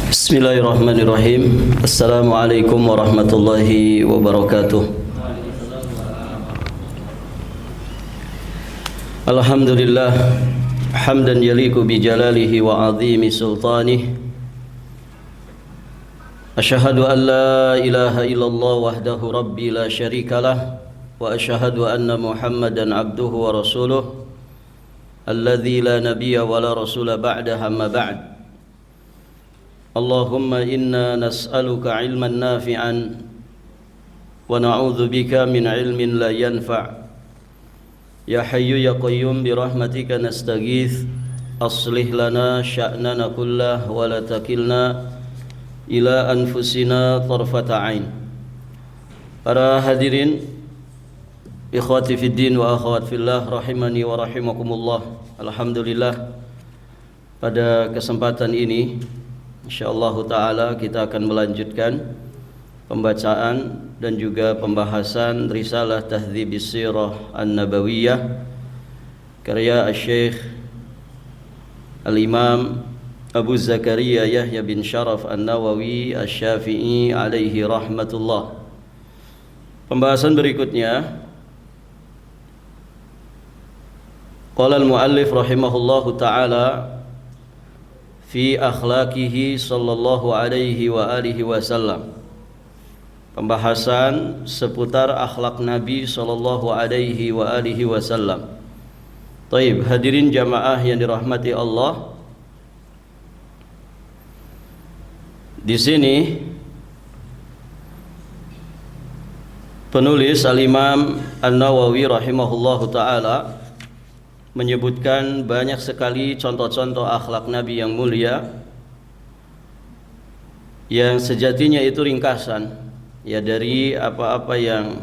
Bismillahirrahmanirrahim. Assalamualaikum warahmatullahi wabarakatuh. Alhamdulillah hamdan yaliqu bi jalalihi wa azimi sultanih. Asyhadu an la ilaha illallah wahdahu rabbi la syarikalah wa asyhadu anna Muhammadan abduhu wa rasuluh alladzi la nabiyya wa la rasula ba'dahu amma ba'd. Allahumma inna nas'aluka ilman nafi'an wa na'udzu bika min ilmin la yanfa'. Ya hayyu ya qayyum bi rahmatika nastaghits aslih lana sya'nana kullah wa la takilna ila anfusina tarfata ain. Para hadirin, ikhwati fid din wa akhwat fillah rahimani wa rahimakumullah. Alhamdulillah, pada kesempatan ini insyaallah ta'ala kita akan melanjutkan pembacaan dan juga pembahasan Risalah Tahdzibis Sirah An-Nabawiyah karya Syekh Al-Imam Abu Zakaria Yahya bin Sharaf An-Nawawi Asy-Syafi'i alaihi rahmatullah. Pembahasan berikutnya, qala al-muallif rahimahullahu ta'ala fi akhlaqihi sallallahu alaihi wa alihi wasallam. Pembahasan seputar akhlak Nabi sallallahu alaihi wa alihi wasallam. Taib, hadirin jamaah yang dirahmati Allah. Di sini penulis Al-Imam An-Nawawi rahimahullahu taala menyebutkan banyak sekali contoh-contoh akhlak Nabi yang mulia yang sejatinya itu ringkasan ya dari apa-apa yang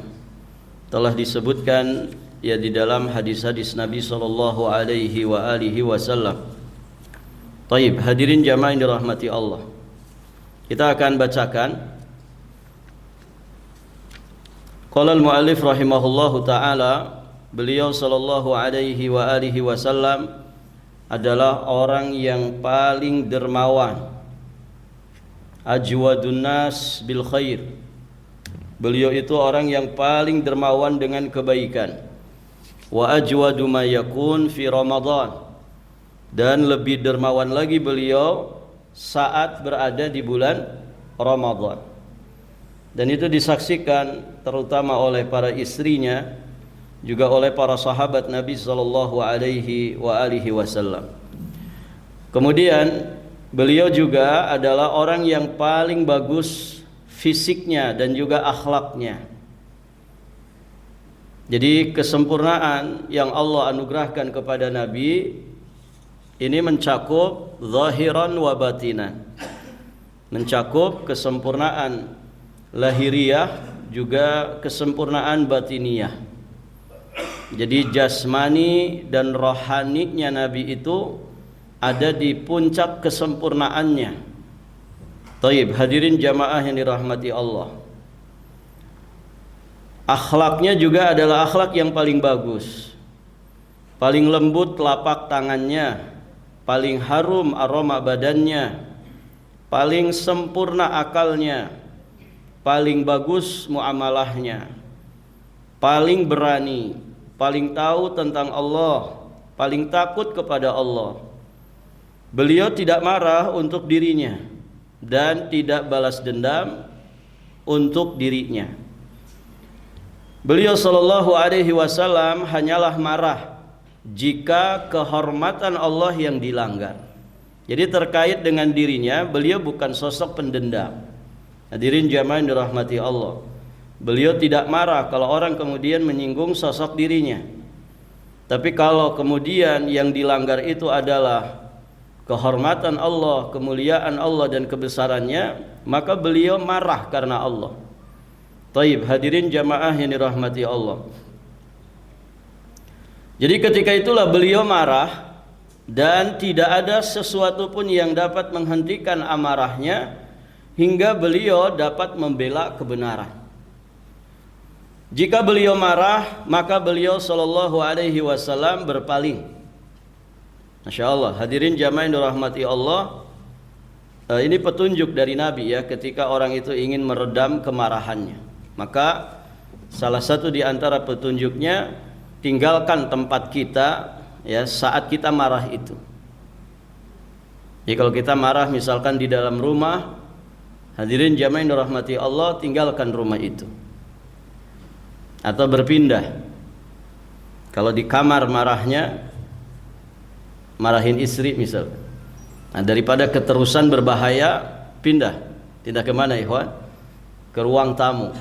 telah disebutkan ya di dalam hadis-hadis Nabi sallallahu alaihi wa alihi wasallam. Taib, hadirin jamaah yang dirahmati Allah. Kita akan bacakan qala al-muallif rahimahullahu taala. Beliau sallallahu alaihi wa alihi wasallam adalah orang yang paling dermawan, ajwadun nas bil khair. Beliau itu orang yang paling dermawan dengan kebaikan. Wa ajwadu ma yakun fi Ramadan. Dan lebih dermawan lagi beliau saat berada di bulan Ramadan. Dan itu disaksikan terutama oleh para istrinya, juga oleh para sahabat Nabi sallallahu alaihi wa alihi wasallam. Kemudian beliau juga adalah orang yang paling bagus fisiknya dan juga akhlaknya. Jadi kesempurnaan yang Allah anugerahkan kepada Nabi ini mencakup zahiran wa batinan. Mencakup kesempurnaan lahiriah juga kesempurnaan batiniyah. Jadi jasmani dan rohaninya Nabi itu ada di puncak kesempurnaannya. Taib, hadirin jamaah yang dirahmati Allah. Akhlaknya juga adalah akhlak yang paling bagus. Paling lembut telapak tangannya, paling harum aroma badannya, paling sempurna akalnya, paling bagus muamalahnya, paling berani, paling tahu tentang Allah, paling takut kepada Allah. Beliau tidak marah untuk dirinya dan tidak balas dendam untuk dirinya. Beliau sallallahu alaihi wasallam hanyalah marah jika kehormatan Allah yang dilanggar. Jadi terkait dengan dirinya, beliau bukan sosok pendendam. Hadirin jamaah yang dirahmati Allah. Beliau tidak marah kalau orang kemudian menyinggung sosok dirinya. Tapi kalau kemudian yang dilanggar itu adalah kehormatan Allah, kemuliaan Allah dan kebesarannya, maka beliau marah karena Allah. Taib, hadirin jamaah yang dirahmati Allah. Jadi ketika itulah beliau marah dan tidak ada sesuatu pun yang dapat menghentikan amarahnya hingga beliau dapat membela kebenaran. Jika beliau marah, maka beliau sallallahu alaihi wasallam berpaling. Masya Allah, hadirin jamaah yang dirahmati Allah. Ini petunjuk dari Nabi ya, ketika orang itu ingin meredam kemarahannya. Maka salah satu di antara petunjuknya, tinggalkan tempat kita ya saat kita marah itu. Jadi kalau kita marah misalkan di dalam rumah, hadirin jamaah yang dirahmati Allah, tinggalkan rumah itu. Atau berpindah. Kalau di kamar marahnya, marahin istri misalkan. Nah, daripada keterusan berbahaya, pindah. Pindah kemana ikhwan? Ke ruang tamu.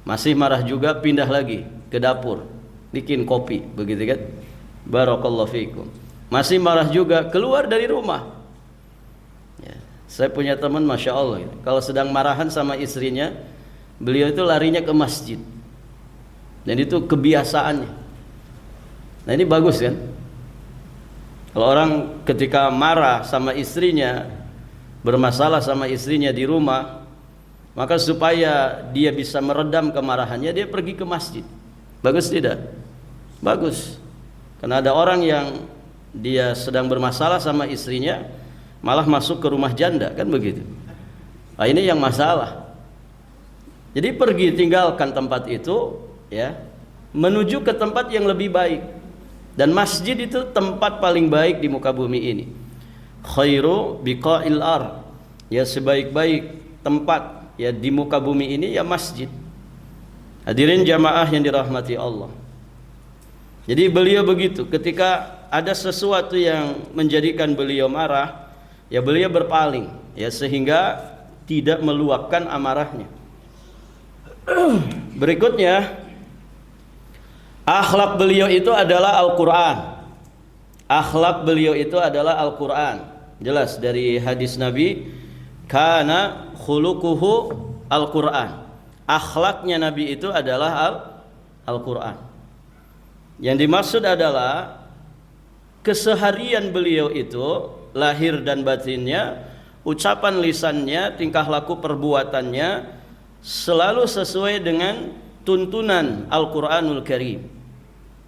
Masih marah juga, pindah lagi ke dapur, bikin kopi, begitu kan? Barakallahu fiikum. Masih marah juga, keluar dari rumah. Ya, saya punya teman, masya Allah, kalau sedang marahan sama istrinya, beliau itu larinya ke masjid. Dan itu kebiasaannya. Nah ini bagus kan? Kalau orang ketika marah sama istrinya, bermasalah sama istrinya di rumah, maka supaya dia bisa meredam kemarahannya, dia pergi ke masjid. Bagus tidak? Bagus. Karena ada orang yang dia sedang bermasalah sama istrinya, malah masuk ke rumah janda, kan begitu. Nah, ini yang masalah. Jadi pergi, tinggalkan tempat itu ya, menuju ke tempat yang lebih baik. Dan masjid itu tempat paling baik di muka bumi ini. Khairu biqa'il ar, ya sebaik-baik tempat ya di muka bumi ini ya masjid. Hadirin jamaah yang dirahmati Allah. Jadi beliau begitu, ketika ada sesuatu yang menjadikan beliau marah, ya beliau berpaling ya sehingga tidak meluapkan amarahnya. Berikutnya, akhlak beliau itu adalah Al-Quran. Akhlak beliau itu adalah Al-Quran. Jelas dari hadis Nabi, kana khuluquhu Al-Quran. Akhlaknya Nabi itu adalah Al-Quran. Yang dimaksud adalah keseharian beliau itu, lahir dan batinnya, ucapan lisannya, tingkah laku perbuatannya selalu sesuai dengan tuntunan Al-Quranul Karim.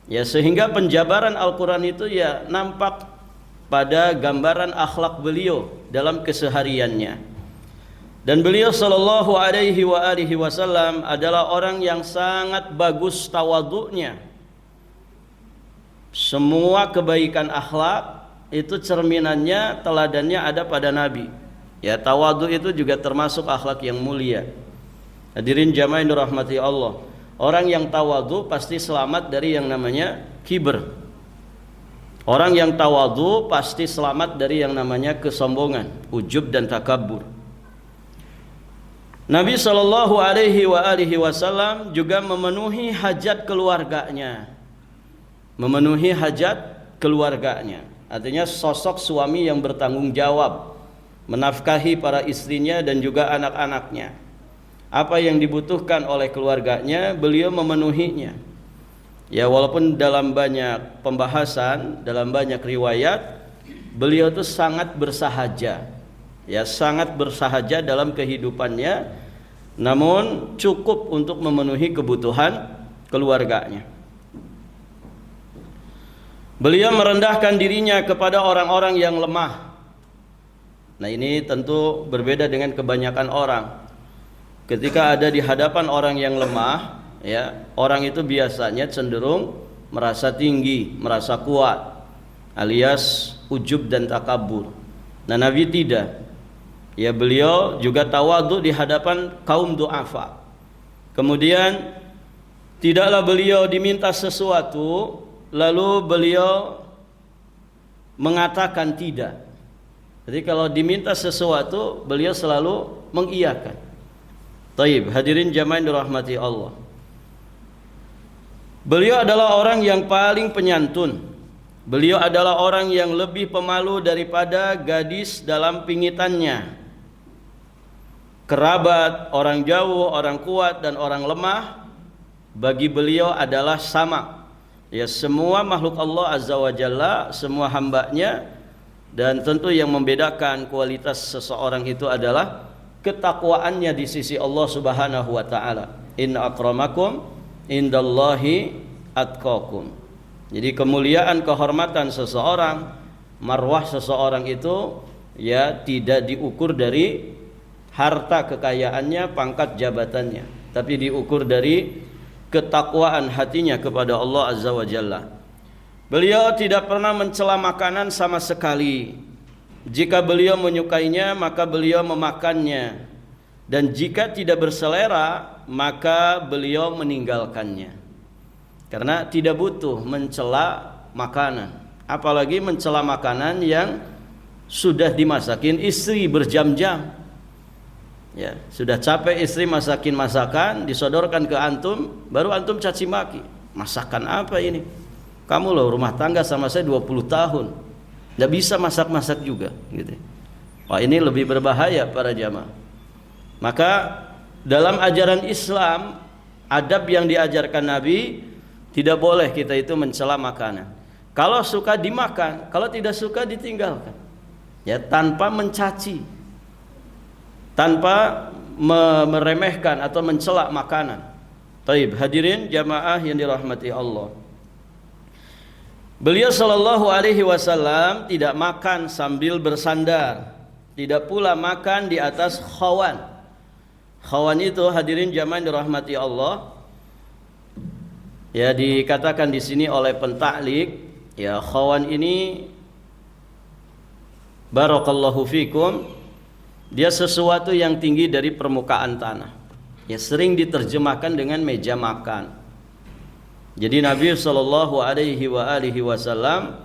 Ya, sehingga penjabaran Al-Quran itu ya nampak pada gambaran akhlak beliau dalam kesehariannya. Dan beliau sallallahu alaihi wasallam adalah orang yang sangat bagus tawadhu'nya. Semua kebaikan akhlak itu cerminannya, teladannya ada pada Nabi. Ya, tawadhu itu juga termasuk akhlak yang mulia. Hadirin jamaah yang dirahmati Allah. Orang yang tawadhu pasti selamat dari yang namanya kibr. Orang yang tawadhu pasti selamat dari yang namanya kesombongan, ujub dan takabur. Nabi sallallahu alaihi wasallam juga memenuhi hajat keluarganya. Memenuhi hajat keluarganya. Artinya sosok suami yang bertanggung jawab, menafkahi para istrinya dan juga anak-anaknya. Apa yang dibutuhkan oleh keluarganya, beliau memenuhinya. Ya, walaupun dalam banyak pembahasan, dalam banyak riwayat, beliau itu sangat bersahaja. Ya, sangat bersahaja dalam kehidupannya, namun cukup untuk memenuhi kebutuhan keluarganya. Beliau merendahkan dirinya kepada orang-orang yang lemah. Nah, ini tentu berbeda dengan kebanyakan orang. Ketika ada di hadapan orang yang lemah, ya, orang itu biasanya cenderung merasa tinggi, merasa kuat, alias ujub dan takabur. Nah, Nabi tidak. Ya, beliau juga tawadhu di hadapan kaum du'afa. Kemudian tidaklah beliau diminta sesuatu lalu beliau mengatakan tidak. Jadi kalau diminta sesuatu, beliau selalu mengiyakan. Taib, hadirin jamaah yang dirahmati Allah. Beliau adalah orang yang paling penyantun. Beliau adalah orang yang lebih pemalu daripada gadis dalam pingitannya. Kerabat, orang jauh, orang kuat dan orang lemah bagi beliau adalah sama. Ya, semua makhluk Allah Azza wa Jalla, semua hambanya, dan tentu yang membedakan kualitas seseorang itu adalah ketakwaannya di sisi Allah Subhanahu wa taala. Inna akramakum indallahi atqakum. Jadi kemuliaan, kehormatan seseorang, marwah seseorang itu ya tidak diukur dari harta kekayaannya, pangkat jabatannya, tapi diukur dari ketakwaan hatinya kepada Allah Azza wa Jalla. Beliau tidak pernah mencela makanan sama sekali. Jika beliau menyukainya, maka beliau memakannya, dan jika tidak berselera, maka beliau meninggalkannya. Karena tidak butuh mencela makanan, apalagi mencela makanan yang sudah dimasakin istri berjam-jam. Ya, sudah capek istri masakin masakan, disodorkan ke antum, baru antum caci maki. Masakan apa ini? Kamu loh rumah tangga sama saya 20 tahun, nggak bisa masak-masak juga, gitu. Wah, ini lebih berbahaya para jamaah. Maka dalam ajaran Islam, adab yang diajarkan Nabi, tidak boleh kita itu mencela makanan. Kalau suka dimakan, kalau tidak suka ditinggalkan. Ya, tanpa mencaci, tanpa meremehkan atau mencela makanan. Taib, hadirin jamaah yang dirahmati Allah. Beliau sallallahu alaihi wasallam tidak makan sambil bersandar, tidak pula makan di atas khawan. Khawan itu, hadirin jamaah yang dirahmati Allah, ya dikatakan di sini oleh pentaklik, ya khawan ini barakallahu fikum, dia sesuatu yang tinggi dari permukaan tanah. Ya sering diterjemahkan dengan meja makan. Jadi Nabi sallallahu alaihi wasallam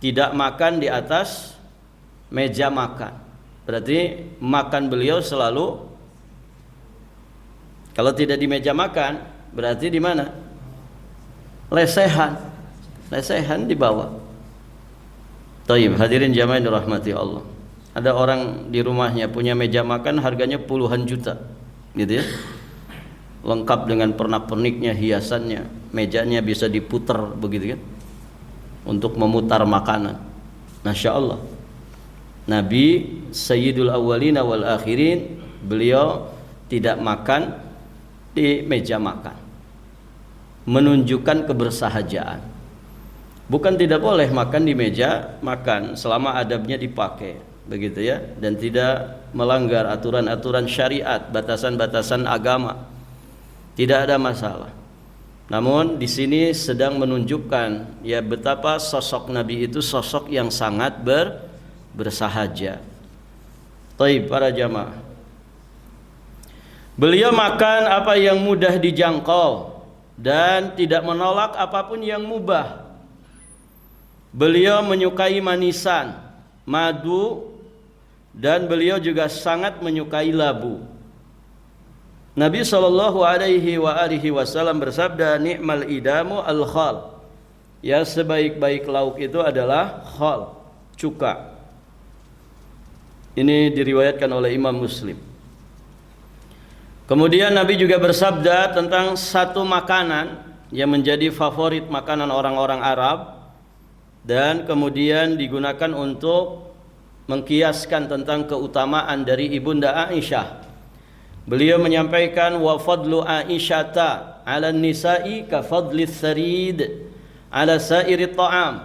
tidak makan di atas meja makan. Berarti makan beliau selalu, kalau tidak di meja makan, berarti di mana? Lesehan. Lesehan di bawah. Taib, hadirin jamaah yang dirahmati Allah. Ada orang di rumahnya punya meja makan harganya puluhan juta, gitu ya. Lengkap dengan pernak-perniknya, hiasannya, mejanya bisa diputar begitu kan, untuk memutar makanan. Masya Allah. Nabi Sayyidul Awwalina wal Akhirin, beliau tidak makan di meja makan, menunjukkan kebersahajaan. Bukan tidak boleh makan di meja makan selama adabnya dipakai, begitu ya, dan tidak melanggar aturan-aturan syariat, batasan-batasan agama. Tidak ada masalah. Namun di sini sedang menunjukkan ya betapa sosok Nabi itu sosok yang sangat bersahaja. Taib para jamaah. Beliau makan apa yang mudah dijangkau dan tidak menolak apapun yang mubah. Beliau menyukai manisan, madu, dan beliau juga sangat menyukai labu. Nabi sallallahu alaihi wasallam bersabda, ni'mal idamu al-khal. Ya, sebaik-baik lauk itu adalah khal, cuka. Ini diriwayatkan oleh Imam Muslim. Kemudian Nabi juga bersabda tentang satu makanan yang menjadi favorit makanan orang-orang Arab, dan kemudian digunakan untuk mengkiaskan tentang keutamaan dari ibunda Aisyah. Beliau menyampaikan, wa fadlu Aisyata 'ala nisa'i ka fadli tsarid 'ala sa'iri ta'am.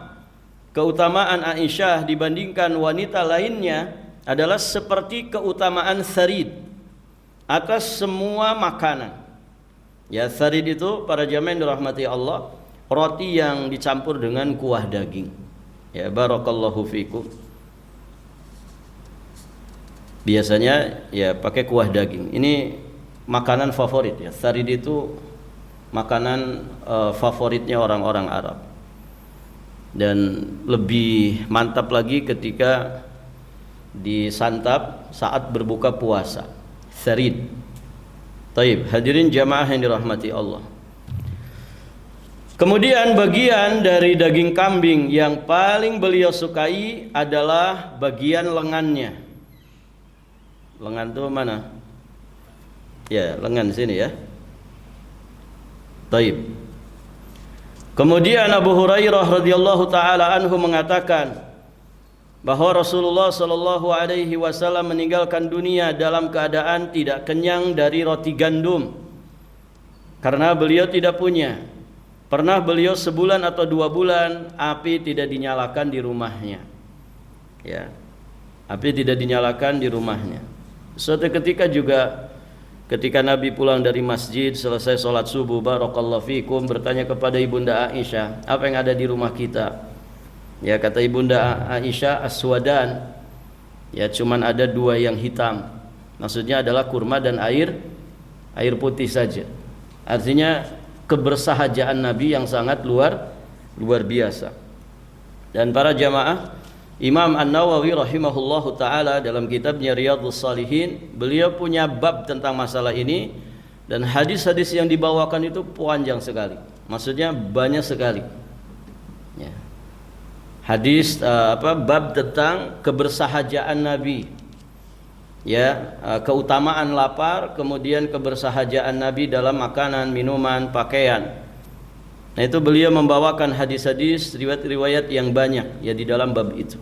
Keutamaan Aisyah dibandingkan wanita lainnya adalah seperti keutamaan tsarid atas semua makanan. Ya, tsarid itu para jamaah yang dirahmati Allah, roti yang dicampur dengan kuah daging. Ya, barakallahu fikum. Biasanya ya pakai kuah daging. Ini makanan favorit ya. Tsarid itu makanan favoritnya orang-orang Arab. Dan lebih mantap lagi ketika disantap saat berbuka puasa. Tsarid. Taib, hadirin jamaah yang dirahmati Allah. Kemudian bagian dari daging kambing yang paling beliau sukai adalah bagian lengannya. Lengan itu mana? Ya, lengan sini ya. Taib. Kemudian Abu Hurairah radhiyallahu taala anhu mengatakan bahwa Rasulullah sallallahu alaihi wasallam meninggalkan dunia dalam keadaan tidak kenyang dari roti gandum, karena beliau tidak punya. Pernah beliau sebulan atau 2 bulan api tidak dinyalakan di rumahnya. Ya. api tidak dinyalakan di rumahnya. Suatu ketika juga ketika Nabi pulang dari masjid selesai sholat subuh, barakallahu fikum, bertanya kepada Ibunda Aisyah, apa yang ada di rumah kita? Ya, kata Ibunda Aisyah, aswadan, ya cuman ada 2 yang hitam. Maksudnya adalah kurma dan air putih saja. Artinya kebersahajaan Nabi yang sangat luar biasa. Dan para jamaah, Imam An-Nawawi rahimahullahu taala dalam kitabnya Riyadhus Shalihin, beliau punya bab tentang masalah ini, dan hadis-hadis yang dibawakan itu panjang sekali. Maksudnya banyak sekali. Ya. Hadis bab tentang kebersahajaan Nabi. Ya, keutamaan lapar, kemudian kebersahajaan Nabi dalam makanan, minuman, pakaian. Nah, itu beliau membawakan hadis-hadis, riwayat-riwayat yang banyak ya di dalam bab itu.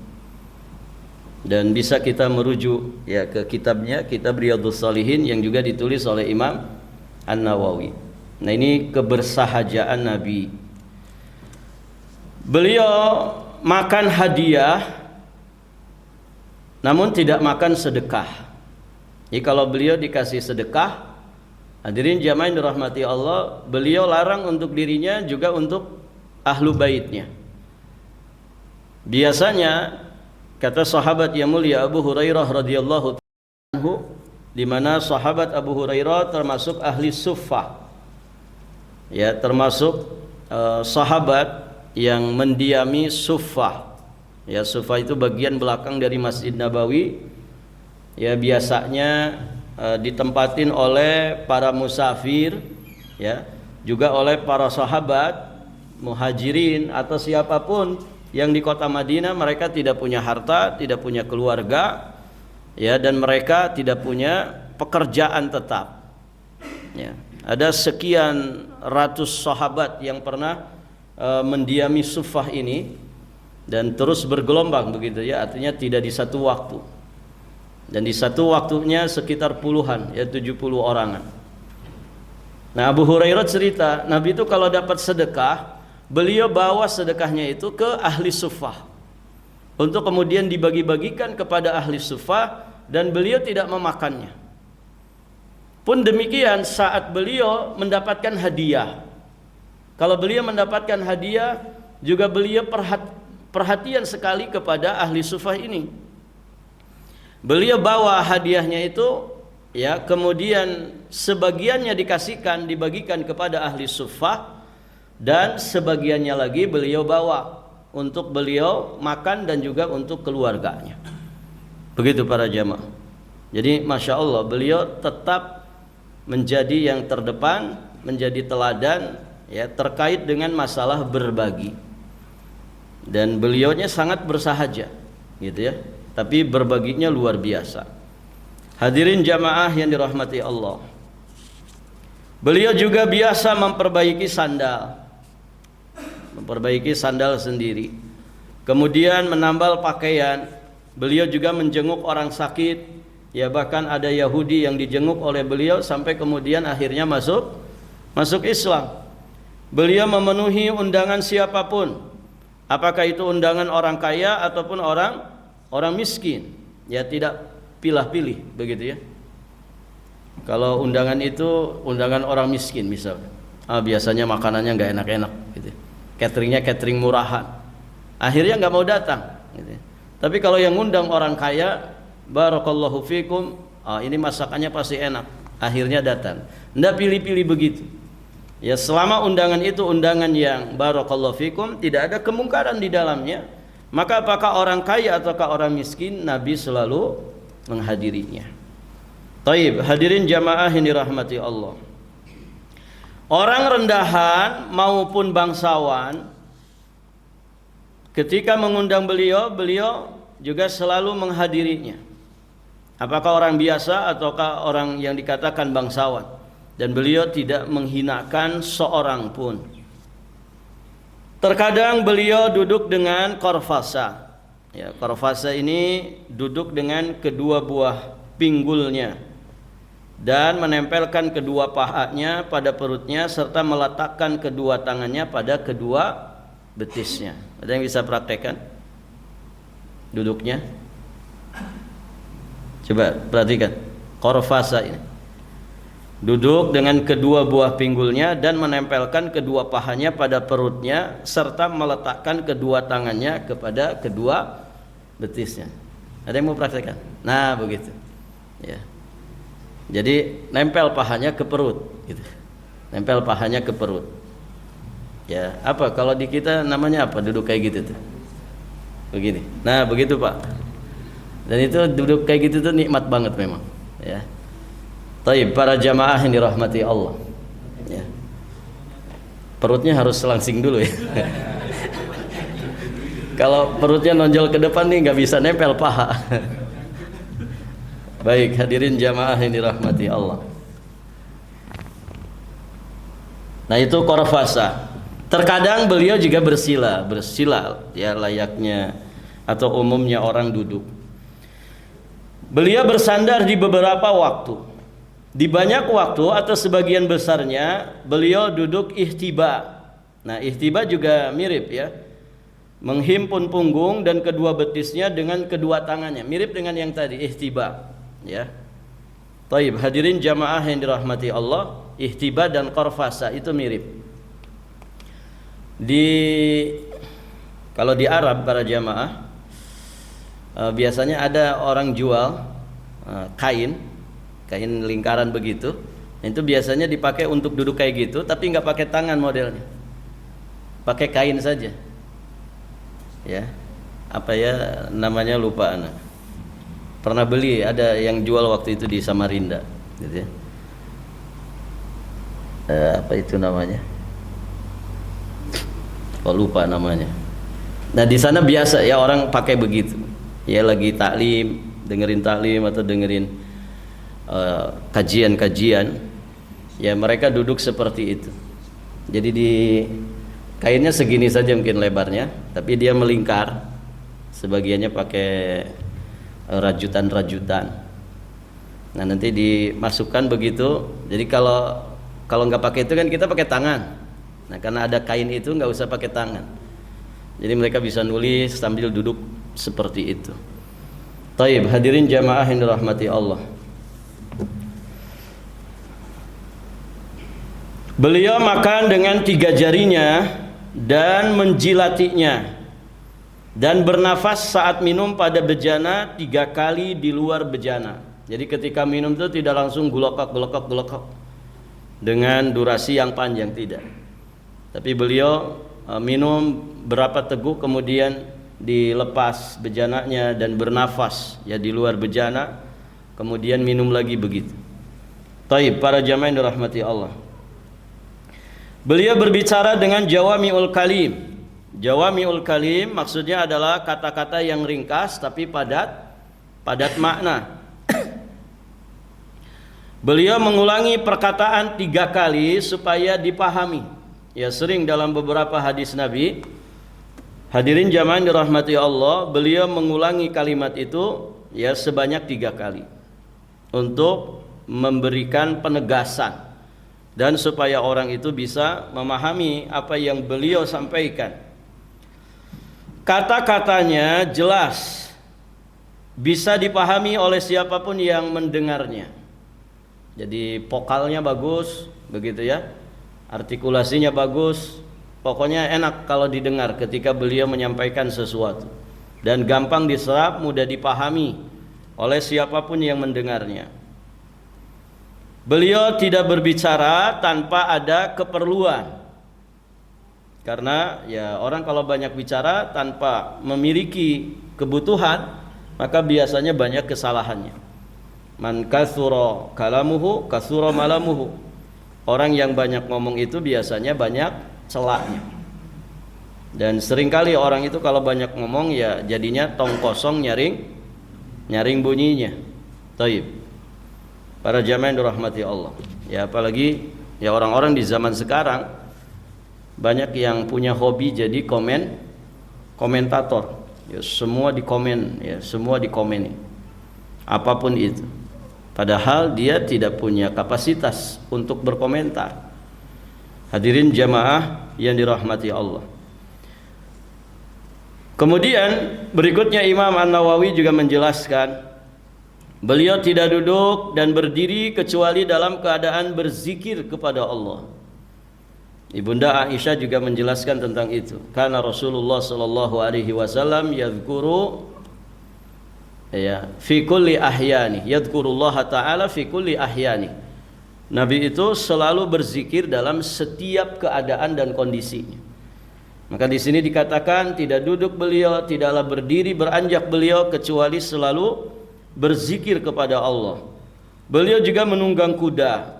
Dan bisa kita merujuk ya ke kitabnya, kitab Riyadhus Shalihin yang juga ditulis oleh Imam An-Nawawi. Nah, ini kebersahajaan Nabi. Beliau makan hadiah namun tidak makan sedekah. Jadi kalau beliau dikasih sedekah, hadirin jamaah yang dirahmati Allah, beliau larang untuk dirinya juga untuk ahlu baitnya. Biasanya kata sahabat yang mulia Abu Hurairah radhiyallahu anhu, di mana sahabat Abu Hurairah termasuk ahli suffah, ya termasuk sahabat yang mendiami suffah. Ya, suffah itu bagian belakang dari Masjid Nabawi. Ya, biasanya ditempatin oleh para musafir, ya, juga oleh para sahabat, muhajirin atau siapapun yang di kota Madinah. Mereka tidak punya harta, tidak punya keluarga, ya, dan mereka tidak punya pekerjaan tetap. Ya, ada sekian ratus sahabat yang pernah mendiami suffah ini, dan terus bergelombang begitu ya, artinya tidak di satu waktu. Dan di satu waktunya sekitar puluhan, ya 70 orangan. Nah, Abu Hurairah cerita, Nabi itu kalau dapat sedekah, beliau bawa sedekahnya itu ke ahli suffah untuk kemudian dibagi-bagikan kepada ahli suffah, dan beliau tidak memakannya. Pun demikian saat beliau mendapatkan hadiah. Kalau beliau mendapatkan hadiah, juga beliau perhatian sekali kepada ahli suffah ini. Beliau bawa hadiahnya itu, ya, kemudian sebagiannya dibagikan kepada ahli suffah, dan sebagiannya lagi beliau bawa untuk beliau makan dan juga untuk keluarganya. Begitu para jamaah. Jadi masya Allah, beliau tetap menjadi yang terdepan, menjadi teladan, ya, terkait dengan masalah berbagi. Dan beliaunya sangat bersahaja, gitu ya. Tapi berbaginya luar biasa. Hadirin jamaah yang dirahmati Allah, beliau juga biasa memperbaiki sandal sendiri, kemudian menambal pakaian. Beliau juga menjenguk orang sakit, ya, bahkan ada Yahudi yang dijenguk oleh beliau sampai kemudian akhirnya masuk Islam. Beliau memenuhi undangan siapapun, apakah itu undangan orang kaya ataupun orang miskin, ya, tidak pilih-pilih begitu ya. Kalau undangan itu undangan orang miskin misalnya, biasanya makanannya nggak enak-enak gitu, cateringnya catering murahan, akhirnya nggak mau datang gitu. Tapi kalau yang ngundang orang kaya, barakallahu fikum, ini masakannya pasti enak, akhirnya datang. Nggak pilih-pilih begitu ya, selama undangan itu undangan yang barakallahu fikum, tidak ada kemungkaran di dalamnya, maka apakah orang kaya ataukah orang miskin, Nabi selalu menghadirinya. Taib, hadirin jamaah yang dirahmati Allah. Orang rendahan maupun bangsawan, ketika mengundang beliau juga selalu menghadirinya. Apakah orang biasa ataukah orang yang dikatakan bangsawan, dan beliau tidak menghinakan seorang pun. Terkadang beliau duduk dengan korfasa. Ya, korfasa ini duduk dengan kedua buah pinggulnya dan menempelkan kedua pahanya pada perutnya serta meletakkan kedua tangannya pada kedua betisnya. Ada yang bisa praktekkan duduknya? Coba perhatikan. Qarfasa ini. Duduk dengan kedua buah pinggulnya dan menempelkan kedua pahanya pada perutnya serta meletakkan kedua tangannya kepada kedua betisnya. Ada yang mau praktekkan? Nah, begitu. Ya. Jadi nempel pahanya ke perut gitu. Nempel pahanya ke perut. Ya, apa kalau di kita namanya apa? Duduk kayak gitu tuh. Begini. Nah, begitu, Pak. Dan itu duduk kayak gitu tuh nikmat banget memang, ya. Taib, para jamaah yang dirahmati Allah, ya. Perutnya harus selangsing dulu ya. Kalau perutnya nonjol ke depan nih nggak bisa nempel paha. Baik, hadirin jamaah yang dirahmati Allah. Nah, itu qarfasa. Terkadang beliau juga bersila ya layaknya atau umumnya orang duduk. Beliau bersandar di beberapa waktu. Di banyak waktu atau sebagian besarnya beliau duduk ihtiba. Nah, ihtiba juga mirip ya. Menghimpun punggung dan kedua betisnya dengan kedua tangannya, mirip dengan yang tadi ihtiba, ya. Taib, hadirin jamaah yang dirahmati Allah, ihtiba dan qarfasa itu mirip. Kalau di Arab para jamaah biasanya ada orang jual kain lingkaran begitu. Itu biasanya dipakai untuk duduk kayak gitu, tapi nggak pakai tangan modelnya, pakai kain saja. Ya, apa ya namanya lupa anak. Pernah beli, ada yang jual waktu itu di Samarinda, gitu ya. Apa itu namanya? Oh, lupa namanya. Nah, di sana biasa ya orang pakai begitu. Ya lagi taklim, dengerin taklim atau dengerin kajian-kajian, ya mereka duduk seperti itu. Jadi di kainnya segini saja mungkin lebarnya, tapi dia melingkar. Sebagiannya pakai rajutan-rajutan. Nah, nanti dimasukkan begitu. Jadi kalau nggak pakai itu kan kita pakai tangan. Nah, karena ada kain itu nggak usah pakai tangan. Jadi mereka bisa nulis sambil duduk seperti itu. Taib, hadirin jamaah yang dirahmati Allah. Beliau makan dengan 3 jarinya dan menjilatinya, dan bernafas saat minum pada bejana 3 kali di luar bejana. Jadi ketika minum itu tidak langsung gulokok dengan durasi yang panjang, tidak. Tapi beliau minum berapa teguk kemudian dilepas bejananya dan bernafas ya di luar bejana, kemudian minum lagi begitu. Taib, para jamaah yang dirahmati Allah. Beliau berbicara dengan jawami'ul kalim. Jawami'ul kalim maksudnya adalah kata-kata yang ringkas tapi padat makna. Beliau mengulangi perkataan 3 kali supaya dipahami. Ya, sering dalam beberapa hadis Nabi, hadirin jamaah dirahmati Allah, beliau mengulangi kalimat itu ya sebanyak 3 kali untuk memberikan penegasan dan supaya orang itu bisa memahami apa yang beliau sampaikan. Kata-katanya jelas, bisa dipahami oleh siapapun yang mendengarnya. Jadi vokalnya bagus, begitu ya. Artikulasinya bagus. Pokoknya enak kalau didengar ketika beliau menyampaikan sesuatu. Dan gampang diserap, mudah dipahami oleh siapapun yang mendengarnya. Beliau tidak berbicara tanpa ada keperluan. Karena ya orang kalau banyak bicara tanpa memiliki kebutuhan, maka biasanya banyak kesalahannya. Man katsura kalamuhu katsura malamuhu. Orang yang banyak ngomong itu biasanya banyak celaknya. Dan seringkali orang itu kalau banyak ngomong ya jadinya tong kosong nyaring bunyinya. Taib. Para jamaah yang dirahmati Allah. Ya apalagi ya orang-orang di zaman sekarang banyak yang punya hobi jadi komentator. Ya semua dikomen, ya semua dikomenin. Apapun itu. Padahal dia tidak punya kapasitas untuk berkomentar. Hadirin jamaah yang dirahmati Allah. Kemudian berikutnya Imam An-Nawawi juga menjelaskan Beliau tidak duduk dan berdiri kecuali dalam keadaan berzikir kepada Allah. Ibunda Aisyah juga menjelaskan tentang itu. Karena Rasulullah sallallahu alaihi wasallam yadhkuru fi kulli ahyani, yadhkurullah taala fi kulli ahyani. Nabi itu selalu berzikir dalam setiap keadaan dan kondisinya. Maka di sini dikatakan tidak duduk beliau, tidaklah berdiri beranjak beliau kecuali selalu berzikir kepada Allah. Beliau juga menunggang kuda,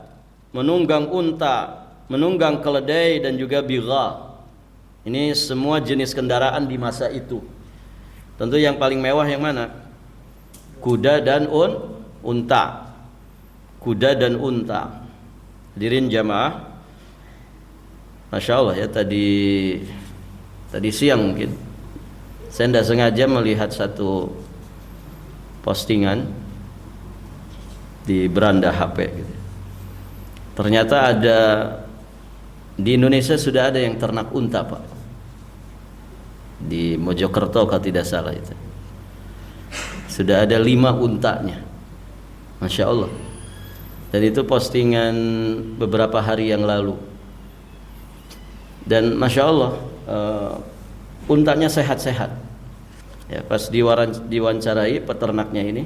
menunggang unta, menunggang keledai dan juga bigha. Ini semua jenis kendaraan di masa itu. Tentu yang paling mewah yang mana? Kuda dan unta. Kuda dan unta. Hadirin jamaah, Masya Allah ya, tadi siang mungkin saya tidak sengaja melihat satu postingan di beranda HP gitu. Ternyata ada di Indonesia sudah ada yang ternak unta, Pak, di Mojokerto kalau tidak salah itu sudah ada 5 untanya, Masya Allah. Dan itu postingan beberapa hari yang lalu. Dan Masya Allah, untanya sehat-sehat. Ya, pas diwawancarai peternaknya ini,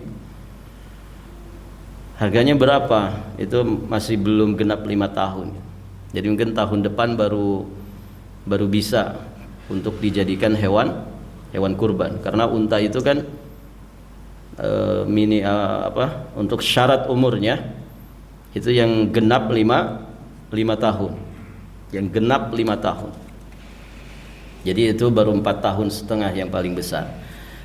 harganya berapa? Itu masih belum genap 5 tahun. Jadi mungkin tahun depan baru bisa untuk dijadikan hewan kurban. Karena unta itu kan untuk syarat umurnya itu yang genap 5 tahun. Yang genap 5 tahun. Jadi itu baru 4 tahun setengah yang paling besar.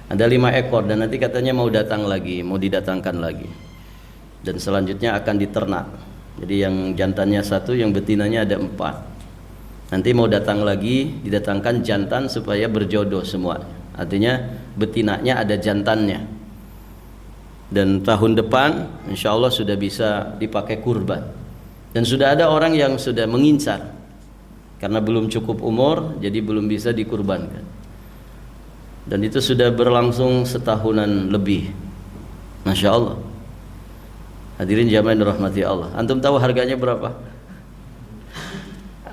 Ada 5 ekor dan nanti katanya mau datang lagi, mau didatangkan lagi. Dan selanjutnya akan diternak. Jadi yang jantannya 1, yang betinanya ada 4. Nanti mau datang lagi, didatangkan jantan supaya berjodoh semua. Artinya betinanya ada jantannya. Dan tahun depan insya Allah sudah bisa dipakai kurban. Dan sudah ada orang yang sudah mengincar. Karena belum cukup umur, jadi belum bisa dikurbankan. Dan itu sudah berlangsung setahunan lebih. Masya Allah. Hadirin jamaah yang dirahmati Allah. Antum tahu harganya berapa?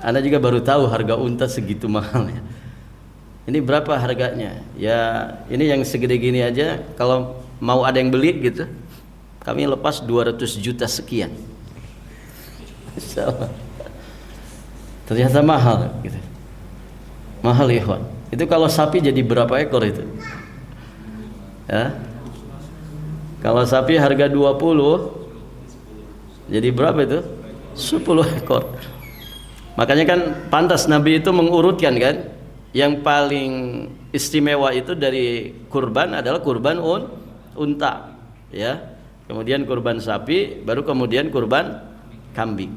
Anda juga baru tahu harga unta segitu mahalnya. Ini berapa harganya? Ya ini yang segede gini aja, kalau mau ada yang beli gitu, kami lepas 200 juta sekian. Insya Allah. Ternyata mahal gitu. Mahal ikhwan. Itu kalau sapi jadi berapa ekor itu? Ya. Kalau sapi harga 20, jadi berapa itu? 10 ekor. Makanya kan pantas Nabi itu mengurutkan kan, yang paling istimewa itu dari kurban adalah kurban unta, ya. Kemudian kurban sapi, baru kemudian kurban kambing.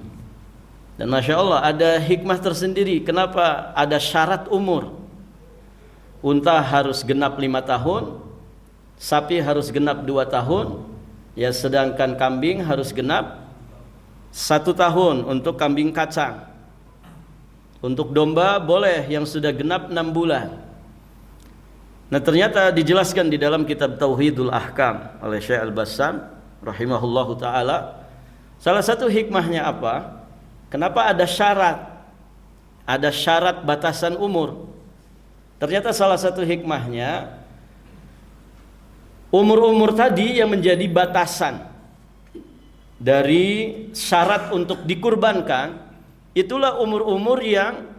Dan Masya Allah ada hikmah tersendiri. Kenapa ada syarat umur? Unta harus genap 5 tahun, sapi harus genap 2 tahun, ya, sedangkan kambing harus genap 1 tahun untuk kambing kacang. Untuk domba boleh yang sudah genap 6 bulan. Nah ternyata dijelaskan di dalam kitab Tauhidul Ahkam oleh Syekh Al-Bassam rahimahullahu ta'ala, salah satu hikmahnya apa? Kenapa ada syarat? Ada syarat batasan umur. Ternyata salah satu hikmahnya, umur-umur tadi yang menjadi batasan dari syarat untuk dikurbankan, itulah umur-umur yang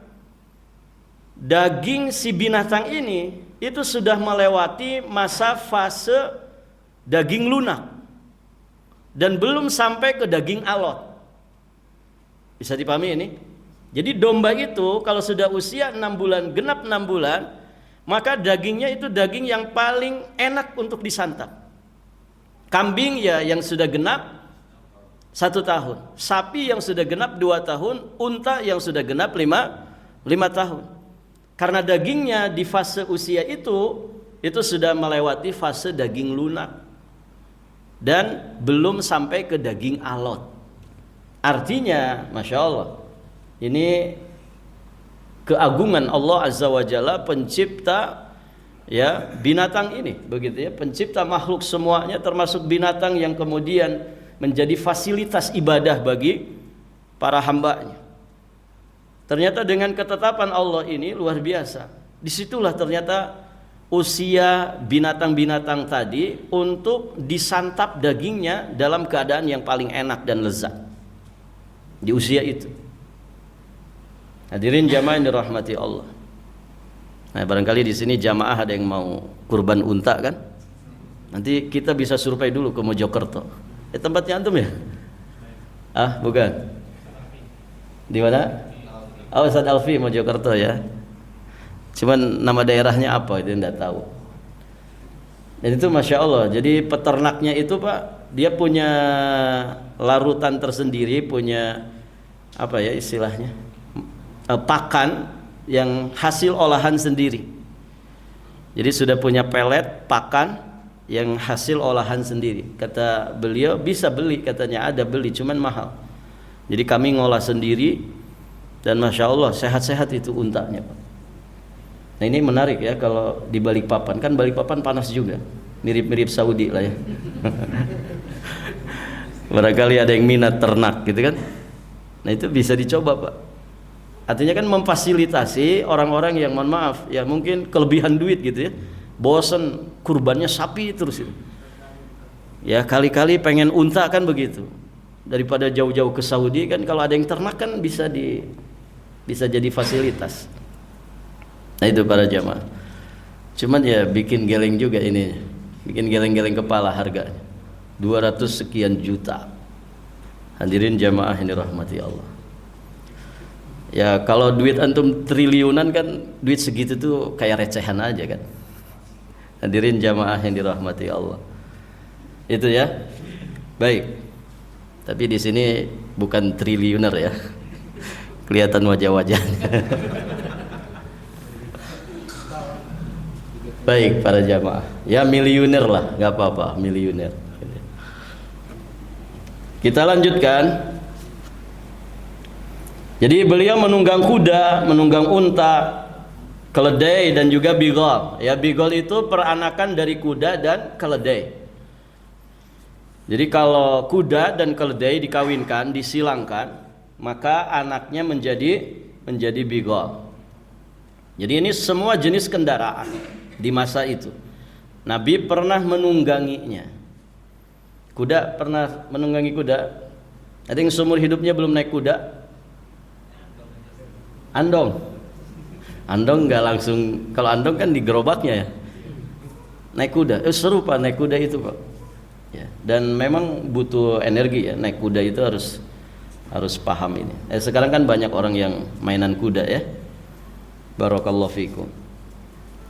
daging si binatang ini itu sudah melewati masa fase daging lunak dan belum sampai ke daging alot. Bisa dipahami ini? Jadi domba itu kalau sudah usia 6 bulan, genap 6 bulan, maka dagingnya itu daging yang paling enak untuk disantap. Kambing ya yang sudah genap 1 tahun, sapi yang sudah genap 2 tahun, unta yang sudah genap 5 tahun. Karena dagingnya di fase usia itu sudah melewati fase daging lunak dan belum sampai ke daging alot. Artinya, Masya Allah, ini keagungan Allah Azza wa Jalla, pencipta ya binatang ini, begitu ya, pencipta makhluk semuanya termasuk binatang yang kemudian menjadi fasilitas ibadah bagi para hambanya. Ternyata dengan ketetapan Allah ini luar biasa. Disitulah ternyata usia binatang-binatang tadi untuk disantap dagingnya dalam keadaan yang paling enak dan lezat di usia itu. Hadirin jamaah yang dirahmati Allah. Nah, barangkali di sini jamaah ada yang mau kurban unta kan? Nanti kita bisa survei dulu ke Mojokerto. Tempatnya antum ya? Ah, bukan. Di mana? Oh, Ustaz Alfi Mojokerto ya. Cuman nama daerahnya apa itu enggak tahu. Dan itu Masya Allah. Jadi peternaknya itu Pak, dia punya larutan tersendiri, punya apa ya istilahnya, pakan yang hasil olahan sendiri. Jadi sudah punya pelet pakan yang hasil olahan sendiri. Kata beliau bisa beli, katanya ada beli, cuman mahal. Jadi kami ngolah sendiri dan Masya Allah sehat-sehat itu untanya Pak. Nah ini menarik ya, kalau di Balikpapan, kan Balikpapan panas juga, mirip-mirip Saudi lah ya. Barangkali ada yang minat ternak gitu kan. Nah itu bisa dicoba Pak. Artinya kan memfasilitasi orang-orang yang mohon maaf ya mungkin kelebihan duit gitu ya, bosen kurbannya sapi terus itu. Ya kali-kali pengen unta kan begitu. Daripada jauh-jauh ke Saudi kan, kalau ada yang ternak kan bisa jadi fasilitas. Nah itu para jamaah. Cuman ya bikin geleng juga ini, bikin geleng-geleng kepala harganya 200 sekian juta. Hadirin jamaah yang dirahmati Allah. Ya kalau duit antum triliunan kan, duit segitu tuh kayak recehan aja kan. Hadirin jamaah yang dirahmati Allah. Itu ya. Baik. Tapi di sini bukan triliuner ya. Kelihatan wajah-wajahnya. Baik para jamaah. Ya miliuner lah, nggak apa-apa, miliuner. Kita lanjutkan. Jadi beliau menunggang kuda, menunggang unta, keledai dan juga bigol. Ya bigol itu peranakan dari kuda dan keledai. Jadi kalau kuda dan keledai dikawinkan, disilangkan, maka anaknya menjadi bigol. Jadi ini semua jenis kendaraan di masa itu. Nabi pernah menungganginya. Kuda, pernah menunggangi kuda? Ada yang seumur hidupnya belum naik kuda? Andong nggak langsung, kalau andong kan di gerobaknya ya. Naik kuda, seru Pak naik kuda itu Pak ya, dan memang butuh energi ya, naik kuda itu harus paham ini. Sekarang kan banyak orang yang mainan kuda ya. Barakallahu fikum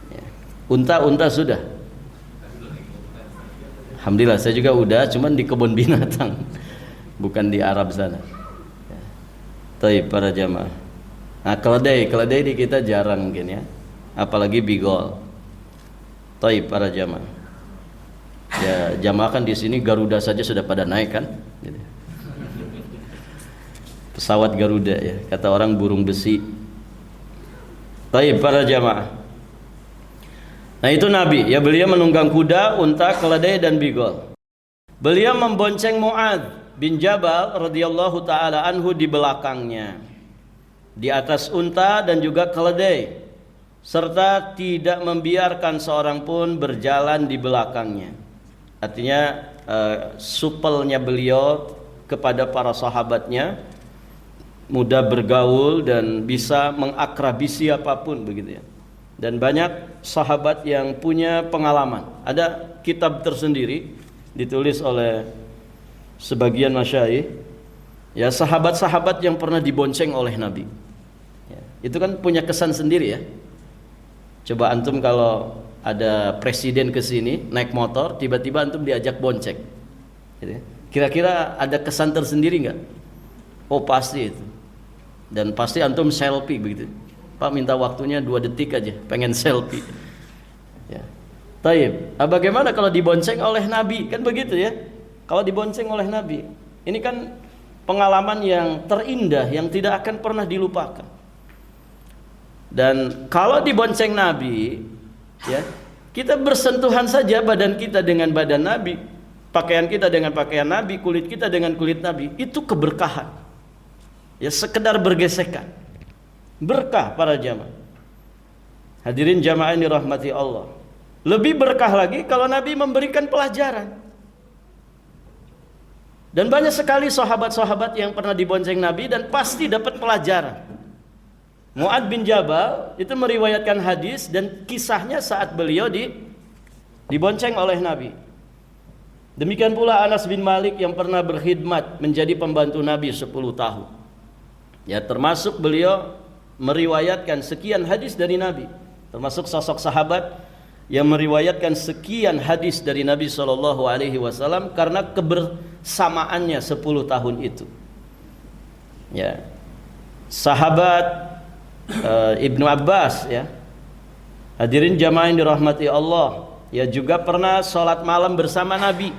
ya. Unta sudah, alhamdulillah saya juga udah, cuman di kebun binatang bukan di Arab sana ya. Taib para jamaah. Nah keledai di kita jarang mungkin ya, apalagi bigol. Taib para jamaah. Ya jamaah kan di sini Garuda saja sudah pada naik kan. Pesawat Garuda ya, kata orang burung besi. Taib para jamaah. Nah itu Nabi ya, beliau menunggang kuda, unta, keledai dan bigol. Beliau membonceng Mu'adz bin Jabal radhiyallahu taala anhu di belakangnya, di atas unta dan juga keledai, serta tidak membiarkan seorang pun berjalan di belakangnya. Artinya supelnya beliau kepada para sahabatnya, mudah bergaul dan bisa mengakrabi siapapun begitu ya. Dan banyak sahabat yang punya pengalaman. Ada kitab tersendiri ditulis oleh sebagian masyayikh ya, sahabat-sahabat yang pernah dibonceng oleh Nabi ya, itu kan punya kesan sendiri ya. Coba antum kalau ada presiden ke sini naik motor, tiba-tiba antum diajak bonceng gitu ya. Kira-kira ada kesan tersendiri nggak? Oh pasti itu. Dan pasti antum selfie begitu. Pak minta waktunya 2 detik aja, pengen selfie ya. Taib. Bagaimana kalau dibonceng oleh Nabi? Kan begitu ya. Kalau dibonceng oleh Nabi, ini kan pengalaman yang terindah yang tidak akan pernah dilupakan. Dan kalau dibonceng Nabi, ya, Kita bersentuhan saja badan kita dengan badan Nabi, pakaian kita dengan pakaian Nabi, kulit kita dengan kulit Nabi, itu keberkahan. Ya, sekedar bergesekan, berkah para jamaah. Hadirin jamaah yang dirahmati Allah. Lebih berkah lagi kalau Nabi memberikan pelajaran. Dan banyak sekali sahabat-sahabat yang pernah dibonceng Nabi dan pasti dapat pelajaran. Mu'ad bin Jabal itu meriwayatkan hadis dan kisahnya saat beliau dibonceng oleh Nabi. Demikian pula Anas bin Malik yang pernah berkhidmat menjadi pembantu Nabi 10 tahun. Ya, termasuk beliau meriwayatkan sekian hadis dari Nabi. Termasuk sosok sahabat yang meriwayatkan sekian hadis dari Nabi SAW karena kebersamaannya 10 tahun itu. Ya. Sahabat Ibnu Abbas, ya, hadirin jamaah yang dirahmati Allah, ya, juga pernah sholat malam bersama Nabi,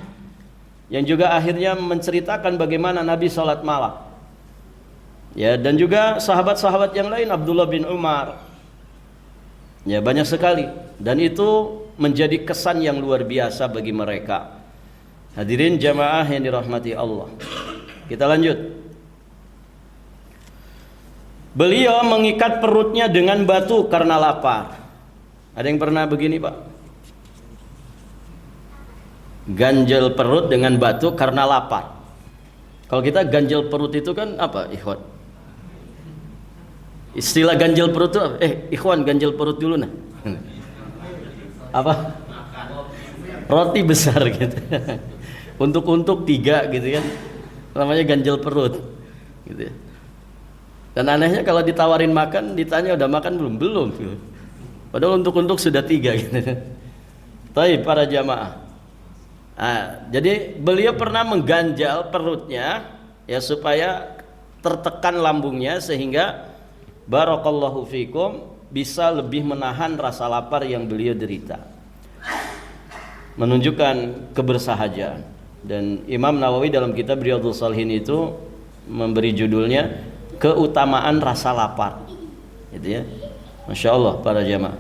yang juga akhirnya menceritakan bagaimana Nabi sholat malam, ya, dan juga sahabat-sahabat yang lain, Abdullah bin Umar, ya, banyak sekali, dan itu menjadi kesan yang luar biasa bagi mereka. Hadirin jamaah yang dirahmati Allah, kita lanjut. Beliau mengikat perutnya dengan batu karena lapar. Ada yang pernah begini, Pak? Ganjel perut dengan batu karena lapar. Kalau kita ganjel perut itu kan apa, ikhwan? Istilah ganjel perut itu apa? Ikhwan, ganjel perut dulu nah. Apa? Roti besar gitu. Untuk 3 gitu kan. Namanya ganjel perut. Gitu ya. Dan anehnya kalau ditawarin makan, ditanya udah makan belum? Belum. Padahal untuk sudah 3 gitu. Tapi para jamaah. Jadi beliau pernah mengganjal perutnya, ya, supaya tertekan lambungnya sehingga barakallahu fikum bisa lebih menahan rasa lapar yang beliau derita. Menunjukkan kebersahajaan. Dan Imam Nawawi dalam kitab Riyadhus Shalihin itu memberi judulnya keutamaan rasa lapar, gitu ya. Masya Allah para jamaah.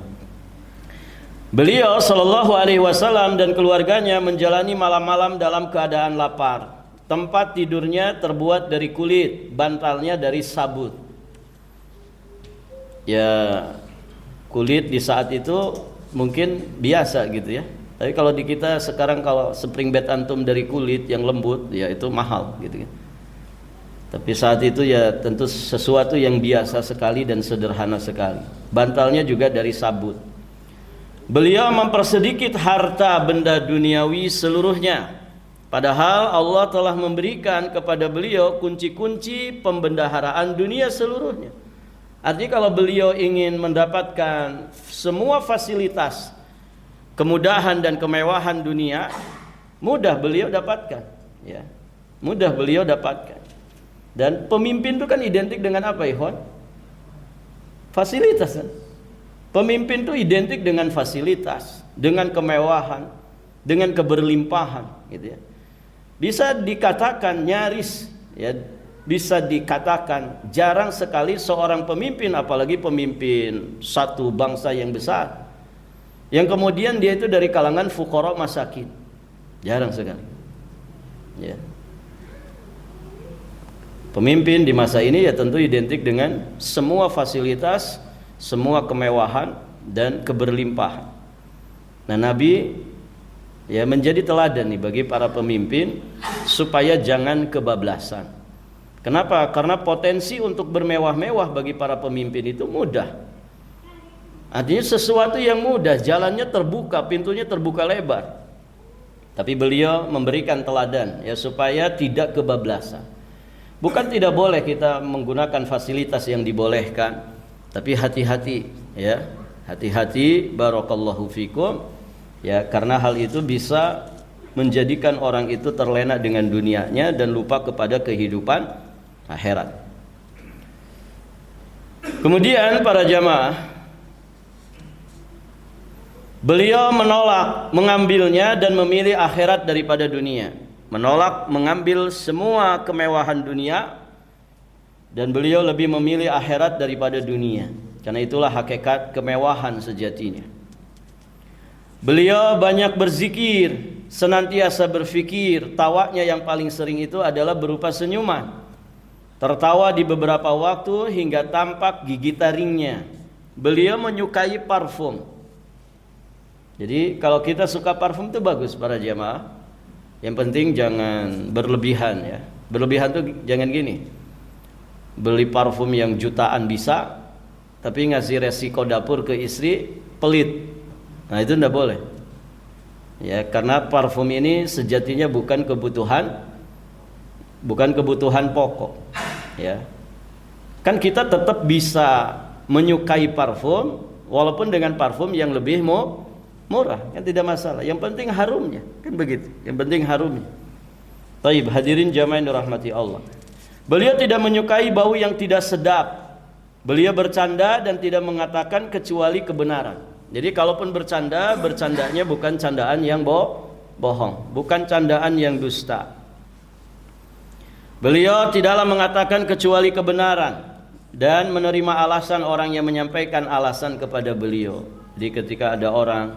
Beliau Shallallahu Alaihi Wasallam dan keluarganya menjalani malam-malam dalam keadaan lapar. Tempat tidurnya terbuat dari kulit, bantalnya dari sabut. Ya, kulit di saat itu mungkin biasa gitu ya. Tapi kalau di kita sekarang kalau spring bed antum dari kulit yang lembut, ya itu mahal gitu kan. Tapi saat itu ya tentu sesuatu yang biasa sekali dan sederhana sekali. Bantalnya juga dari sabut. Beliau mempersedikit harta benda duniawi seluruhnya. Padahal Allah telah memberikan kepada beliau kunci-kunci pembendaharaan dunia seluruhnya. Artinya kalau beliau ingin mendapatkan semua fasilitas, kemudahan dan kemewahan dunia, mudah beliau dapatkan. Ya, mudah beliau dapatkan. Dan pemimpin itu kan identik dengan apa, ikhwan? Fasilitas kan? Pemimpin itu identik dengan fasilitas, dengan kemewahan, dengan keberlimpahan, gitu ya. Bisa dikatakan nyaris, ya, bisa dikatakan jarang sekali seorang pemimpin, apalagi pemimpin satu bangsa yang besar, yang kemudian dia itu dari kalangan fuqara masakin. Jarang sekali. Ya. Pemimpin di masa ini ya tentu identik dengan semua fasilitas, semua kemewahan dan keberlimpahan. Nah, Nabi ya menjadi teladan nih bagi para pemimpin supaya jangan kebablasan. Kenapa? Karena potensi untuk bermewah-mewah bagi para pemimpin itu mudah. Artinya sesuatu yang mudah, jalannya terbuka, pintunya terbuka lebar. Tapi beliau memberikan teladan ya supaya tidak kebablasan. Bukan tidak boleh kita menggunakan fasilitas yang dibolehkan, tapi hati-hati ya, hati-hati barakallahu fikum ya, karena hal itu bisa menjadikan orang itu terlena dengan dunianya dan lupa kepada kehidupan akhirat. Kemudian para jamaah, beliau menolak mengambilnya dan memilih akhirat daripada dunia. Menolak mengambil semua kemewahan dunia dan beliau lebih memilih akhirat daripada dunia. Karena itulah hakikat kemewahan sejatinya. Beliau banyak berzikir, senantiasa berfikir. Tawanya yang paling sering itu adalah berupa senyuman. Tertawa di beberapa waktu hingga tampak gigi taringnya. Beliau menyukai parfum. Jadi kalau kita suka parfum itu bagus para jamaah. Yang penting jangan berlebihan ya. Berlebihan tuh jangan gini. Beli parfum yang jutaan bisa, tapi ngasih resiko dapur ke istri pelit. Nah itu tidak boleh. Ya, karena parfum ini sejatinya bukan kebutuhan pokok. Ya. Kan kita tetap bisa menyukai parfum walaupun dengan parfum yang lebih murah, kan tidak masalah. Yang penting harumnya, kan begitu. Yang penting harumnya. Taib, hadirin jamaah yang dirahmati Allah. Beliau tidak menyukai bau yang tidak sedap. Beliau bercanda dan tidak mengatakan kecuali kebenaran. Jadi kalaupun bercanda, bercandanya bukan candaan yang bohong, bukan candaan yang dusta. Beliau tidaklah mengatakan kecuali kebenaran dan menerima alasan orang yang menyampaikan alasan kepada beliau. Jadi ketika ada orang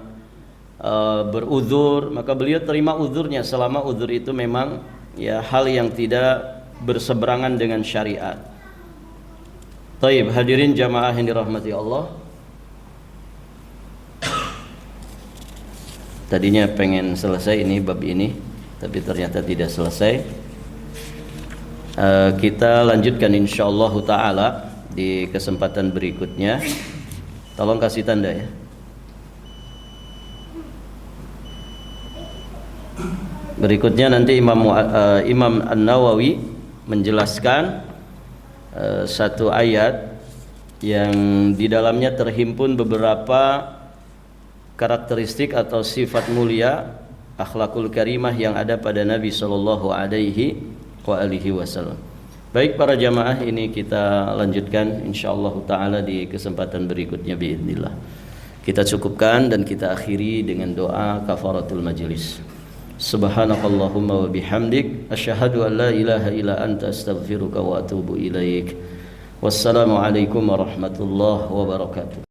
beruzur, maka beliau terima uzurnya selama uzur itu memang ya hal yang tidak berseberangan dengan syariat. Taib, hadirin jamaah yang dirahmati Allah. Tadinya pengen selesai ini bab ini, tapi ternyata tidak selesai. Kita lanjutkan insyaallah taala di kesempatan berikutnya. Tolong kasih tanda ya. Berikutnya nanti Imam An-Nawawi menjelaskan satu ayat yang di dalamnya terhimpun beberapa karakteristik atau sifat mulia akhlakul karimah yang ada pada Nabi sallallahu alaihi wasallam. Baik para jamaah, ini kita lanjutkan insyaallah taala di kesempatan berikutnya biidznillah. Kita cukupkan dan kita akhiri dengan doa kafaratul majlis. Subhanakallahumma wa bihamdik asyhadu an la ilaha illa anta astaghfiruka wa atubu ilaik. Wassalamu alaikum warahmatullahi wabarakatuh.